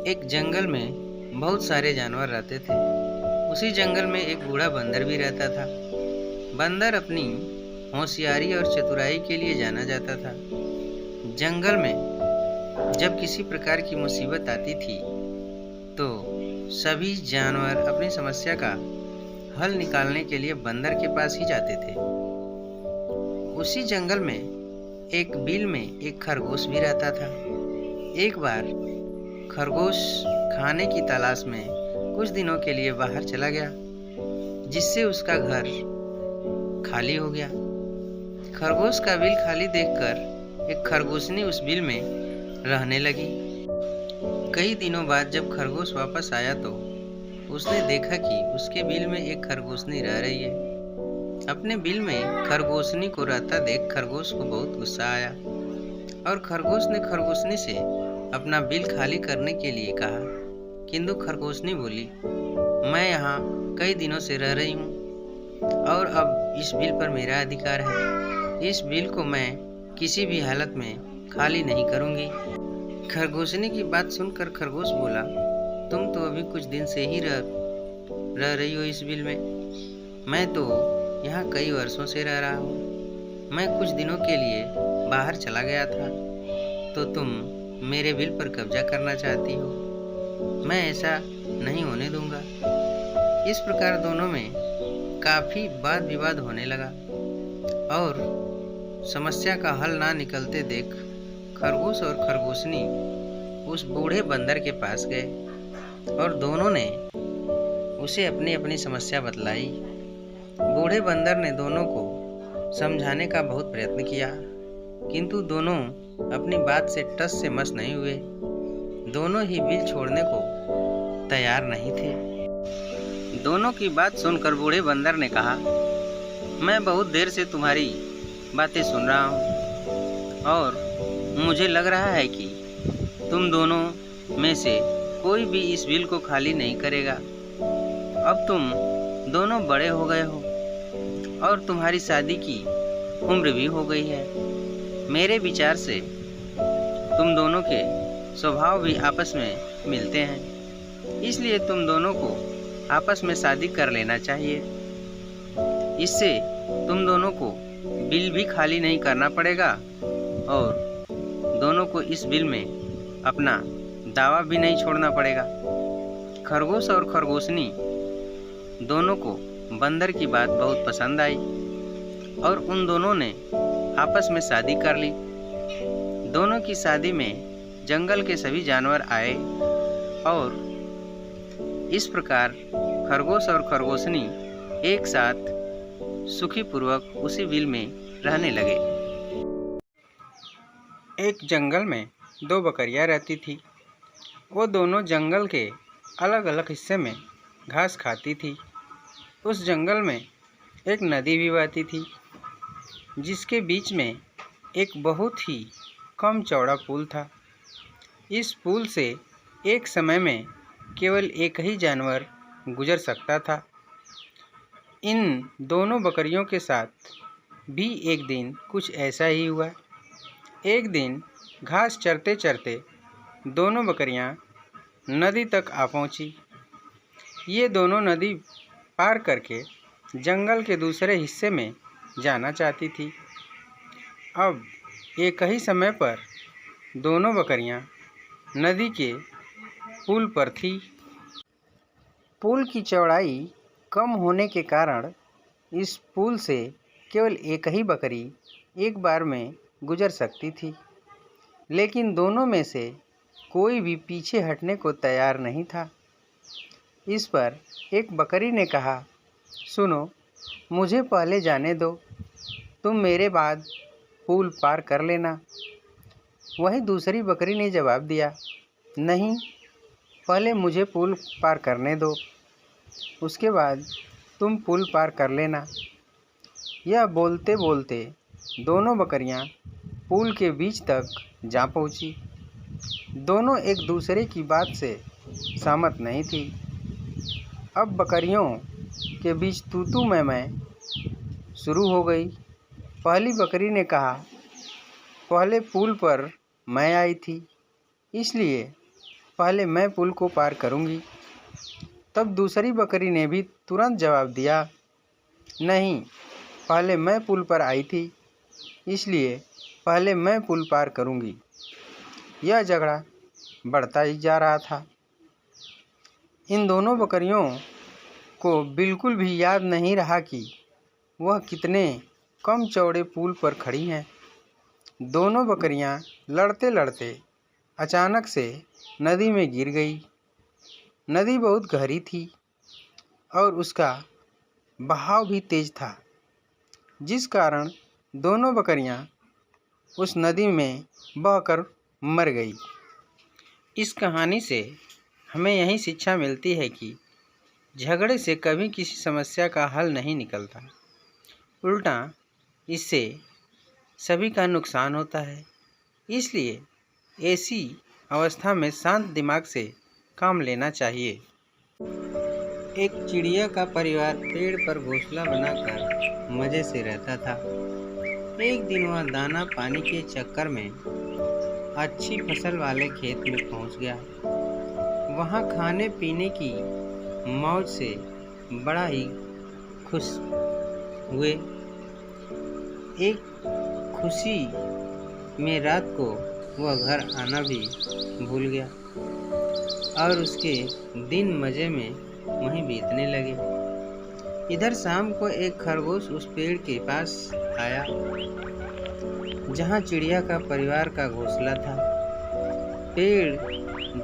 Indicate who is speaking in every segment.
Speaker 1: एक जंगल में बहुत सारे जानवर रहते थे। उसी जंगल में एक बूढ़ा बंदर भी रहता था। बंदर अपनी होशियारी और चतुराई के लिए जाना जाता था। जंगल में जब किसी प्रकार की मुसीबत आती थी तो सभी जानवर अपनी समस्या का हल निकालने के लिए बंदर के पास ही जाते थे। उसी जंगल में एक बिल में एक खरगोश भी रहता था। एक बार खरगोश खाने की तलाश में कुछ दिनों के लिए बाहर चला गया, जिससे उसका घर खाली हो गया। खरगोश का बिल खाली देखकर एक खरगोशनी उस बिल में रहने लगी। कई दिनों बाद जब खरगोश वापस आया तो उसने देखा कि उसके बिल में एक खरगोशनी रह रही है। अपने बिल में खरगोशनी को रहता देख खरगोश को बहुत गुस्सा आया और खरगोश ने खरगोशनी से अपना बिल खाली करने के लिए कहा, किंतु खरगोशनी बोली, मैं यहाँ कई दिनों से रह रही हूँ और अब इस बिल पर मेरा अधिकार है। इस बिल को मैं किसी भी हालत में खाली नहीं करूँगी। खरगोशनी की बात सुनकर खरगोश बोला, तुम तो अभी कुछ दिन से ही रह रही हो इस बिल में। मैं तो यहाँ कई वर्षों से रह रहा हूँ। मैं कुछ दिनों के लिए बाहर चला गया था तो तुम मेरे बिल पर कब्जा करना चाहती हो। मैं ऐसा नहीं होने दूंगा। इस प्रकार दोनों में काफी वाद विवाद होने लगा और समस्या का हल ना निकलते देख खरगोश और खरगोशनी उस बूढ़े बंदर के पास गए और दोनों ने उसे अपनी अपनी समस्या बतलाई। बूढ़े बंदर ने दोनों को समझाने का बहुत प्रयत्न किया, किंतु दोनों अपनी बात से टस से मस नहीं हुए। दोनों ही बिल छोड़ने को तैयार नहीं थे। दोनों की बात सुनकर बूढ़े बंदर ने कहा, मैं बहुत देर से तुम्हारी बातें सुन रहा हूँ और मुझे लग रहा है कि तुम दोनों में से कोई भी इस बिल को खाली नहीं करेगा। अब तुम दोनों बड़े हो गए हो और तुम्हारी शादी की उम्र भी हो गई है। मेरे विचार से तुम दोनों के स्वभाव भी आपस में मिलते हैं, इसलिए तुम दोनों को आपस में शादी कर लेना चाहिए। इससे तुम दोनों को बिल भी खाली नहीं करना पड़ेगा और दोनों को इस बिल में अपना दावा भी नहीं छोड़ना पड़ेगा। खरगोश और खरगोशनी दोनों को बंदर की बात बहुत पसंद आई और उन दोनों ने आपस में शादी कर ली। दोनों की शादी में जंगल के सभी जानवर आए और इस प्रकार खरगोश और खरगोशनी एक साथ सुखी पूर्वक उसी बिल में रहने लगे। एक जंगल में दो बकरियां रहती थी। वो दोनों जंगल के अलग अलग हिस्से में घास खाती थी। उस जंगल में एक नदी भी बहती थी, जिसके बीच में एक बहुत ही कम चौड़ा पुल था। इस पुल से एक समय में केवल एक ही जानवर गुजर सकता था। इन दोनों बकरियों के साथ भी एक दिन कुछ ऐसा ही हुआ। एक दिन घास चरते चरते दोनों बकरियां नदी तक आ पहुंची। ये दोनों नदी पार करके जंगल के दूसरे हिस्से में जाना चाहती थी। अब एक ही समय पर दोनों बकरियां नदी के पुल पर थी। पुल की चौड़ाई कम होने के कारण इस पुल से केवल एक ही बकरी एक बार में गुजर सकती थी, लेकिन दोनों में से कोई भी पीछे हटने को तैयार नहीं था। इस पर एक बकरी ने कहा, सुनो, मुझे पहले जाने दो, तुम मेरे बाद पुल पार कर लेना। वहीं दूसरी बकरी ने जवाब दिया, नहीं, पहले मुझे पुल पार करने दो, उसके बाद तुम पुल पार कर लेना। यह बोलते बोलते दोनों बकरियां पुल के बीच तक जा पहुंची। दोनों एक दूसरे की बात से सहमत नहीं थी। अब बकरियों के बीच तू मैं शुरू हो गई। पहली बकरी ने कहा, पहले पुल पर मैं आई थी, इसलिए पहले मैं पुल को पार करूंगी। तब दूसरी बकरी ने भी तुरंत जवाब दिया, नहीं, पहले मैं पुल पर आई थी, इसलिए पहले मैं पुल पार करूंगी। यह झगड़ा बढ़ता ही जा रहा था। इन दोनों बकरियों को बिल्कुल भी याद नहीं रहा कि वह कितने कम चौड़े पुल पर खड़ी हैं। दोनों बकरियां लड़ते लड़ते अचानक से नदी में गिर गई। नदी बहुत गहरी थी और उसका बहाव भी तेज था, जिस कारण दोनों बकरियां उस नदी में बहकर मर गई। इस कहानी से हमें यही शिक्षा मिलती है कि झगड़े से कभी किसी समस्या का हल नहीं निकलता, उल्टा इससे सभी का नुकसान होता है। इसलिए ऐसी अवस्था में शांत दिमाग से काम लेना चाहिए। एक चिड़िया का परिवार पेड़ पर घोंसला बनाकर मज़े से रहता था। एक दिन वह दाना पानी के चक्कर में अच्छी फसल वाले खेत में पहुंच गया। वहां खाने पीने की मौज से बड़ा ही खुश हुए। एक खुशी में रात को वह घर आना भी भूल गया और उसके दिन मज़े में वहीं बीतने लगे। इधर शाम को एक खरगोश उस पेड़ के पास आया जहाँ चिड़िया का परिवार का घोंसला था। पेड़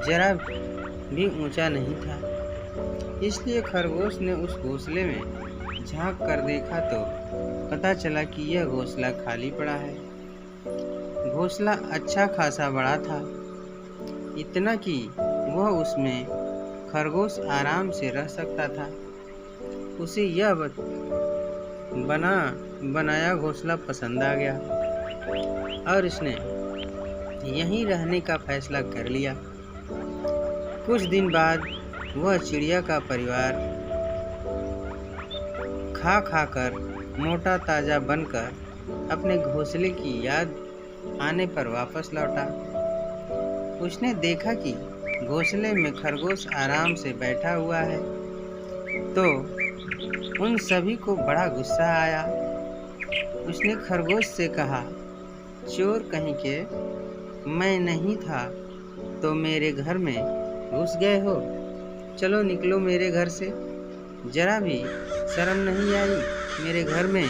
Speaker 1: जरा भी ऊंचा नहीं था, इसलिए खरगोश ने उस घोंसले में झांक कर देखा तो पता चला कि यह घोंसला खाली पड़ा है। घोंसला अच्छा खासा बड़ा था, इतना कि वह उसमें खरगोश आराम से रह सकता था। उसे यह बनाया घोंसला पसंद आ गया और इसने यहीं रहने का फैसला कर लिया। कुछ दिन बाद वह चिड़िया का परिवार खा खा कर मोटा ताजा बनकर अपने घोंसले की याद आने पर वापस लौटा। उसने देखा कि घोंसले में खरगोश आराम से बैठा हुआ है, तो उन सभी को बड़ा गुस्सा आया। उसने खरगोश से कहा, चोर कहीं के, मैं नहीं था तो मेरे घर में घुस गए हो। चलो निकलो मेरे घर से। जरा भी शर्म नहीं आई मेरे घर में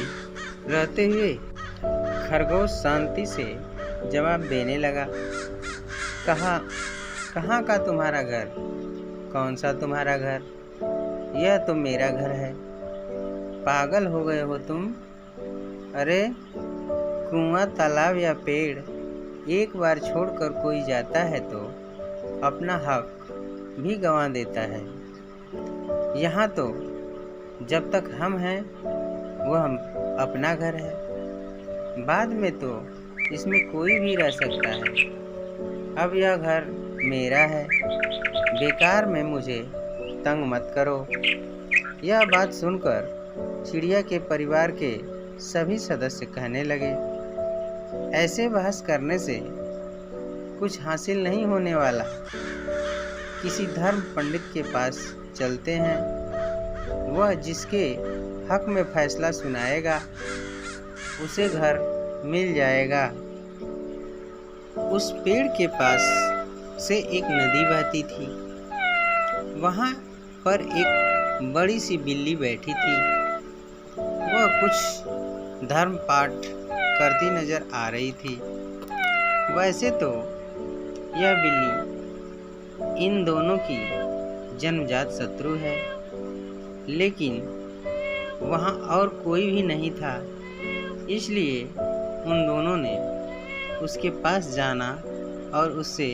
Speaker 1: रहते हुए। खरगोश शांति से जवाब देने लगा, कहाँ का तुम्हारा घर? कौन सा तुम्हारा घर? यह तो मेरा घर है। पागल हो गए हो तुम? अरे कुआं, तालाब या पेड़ एक बार छोड़कर कोई जाता है तो अपना हक भी गंवा देता है। यहाँ तो जब तक हम हैं वह अपना घर है, बाद में तो इसमें कोई भी रह सकता है। अब यह घर मेरा है, बेकार में मुझे तंग मत करो। यह बात सुनकर चिड़िया के परिवार के सभी सदस्य कहने लगे, ऐसे बहस करने से कुछ हासिल नहीं होने वाला। किसी धर्म पंडित के पास चलते हैं, वह जिसके हक में फैसला सुनाएगा उसे घर मिल जाएगा। उस पेड़ के पास से एक नदी बहती थी। वहाँ पर एक बड़ी सी बिल्ली बैठी थी। वह कुछ धर्म पाठ करती नजर आ रही थी। वैसे तो यह बिल्ली इन दोनों की जन्मजात शत्रु है, लेकिन वहाँ और कोई भी नहीं था, इसलिए उन दोनों ने उसके पास जाना और उससे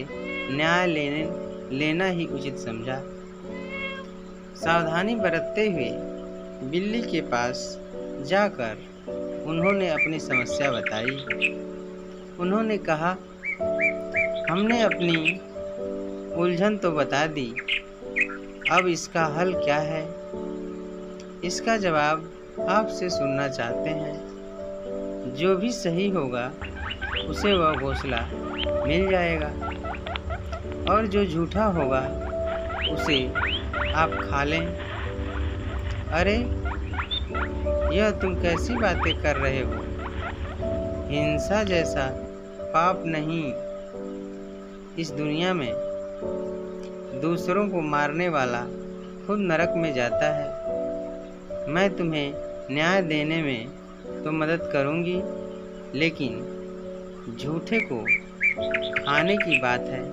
Speaker 1: न्याय लेना ही उचित समझा। सावधानी बरतते हुए बिल्ली के पास जाकर उन्होंने अपनी समस्या बताई। उन्होंने कहा, हमने अपनी उलझन तो बता दी, अब इसका हल क्या है? इसका जवाब आपसे सुनना चाहते हैं। जो भी सही होगा उसे वह घोंसला मिल जाएगा। और जो झूठा होगा उसे आप खा लें। अरे, यह तुम कैसी बातें कर रहे हो? हिंसा जैसा पाप नहीं इस दुनिया में। दूसरों को मारने वाला खुद नरक में जाता है। मैं तुम्हें न्याय देने में तो मदद करूंगी, लेकिन झूठे को खाने की बात है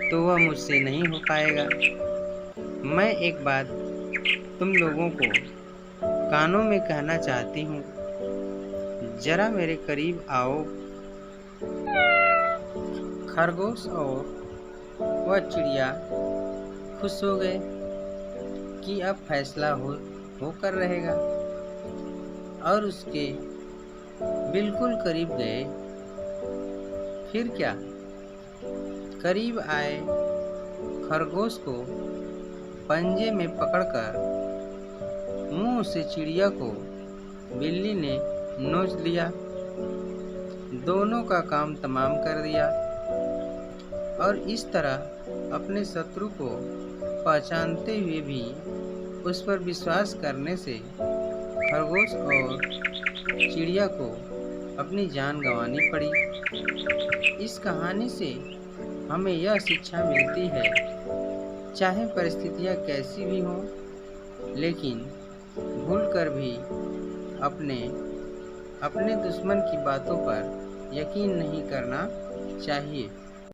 Speaker 1: तो वह मुझसे नहीं हो पाएगा। मैं एक बात तुम लोगों को कानों में कहना चाहती हूँ, जरा मेरे करीब आओ। खरगोश और वह चिड़िया खुश हो गए कि अब फैसला होकर रहेगा, और उसके बिल्कुल करीब गए। फिर क्या? करीब आए खरगोश को पंजे में पकड़कर मुंह से चिड़िया को बिल्ली ने नोच लिया। दोनों का काम तमाम कर दिया, और इस तरह अपने शत्रु को पहचानते हुए भी उस पर विश्वास करने से खरगोश और चिड़िया को अपनी जान गंवानी पड़ी। इस कहानी से हमें यह शिक्षा मिलती है, चाहे परिस्थितियाँ कैसी भी हों, लेकिन भूलकर भी अपने दुश्मन की बातों पर यकीन नहीं करना चाहिए।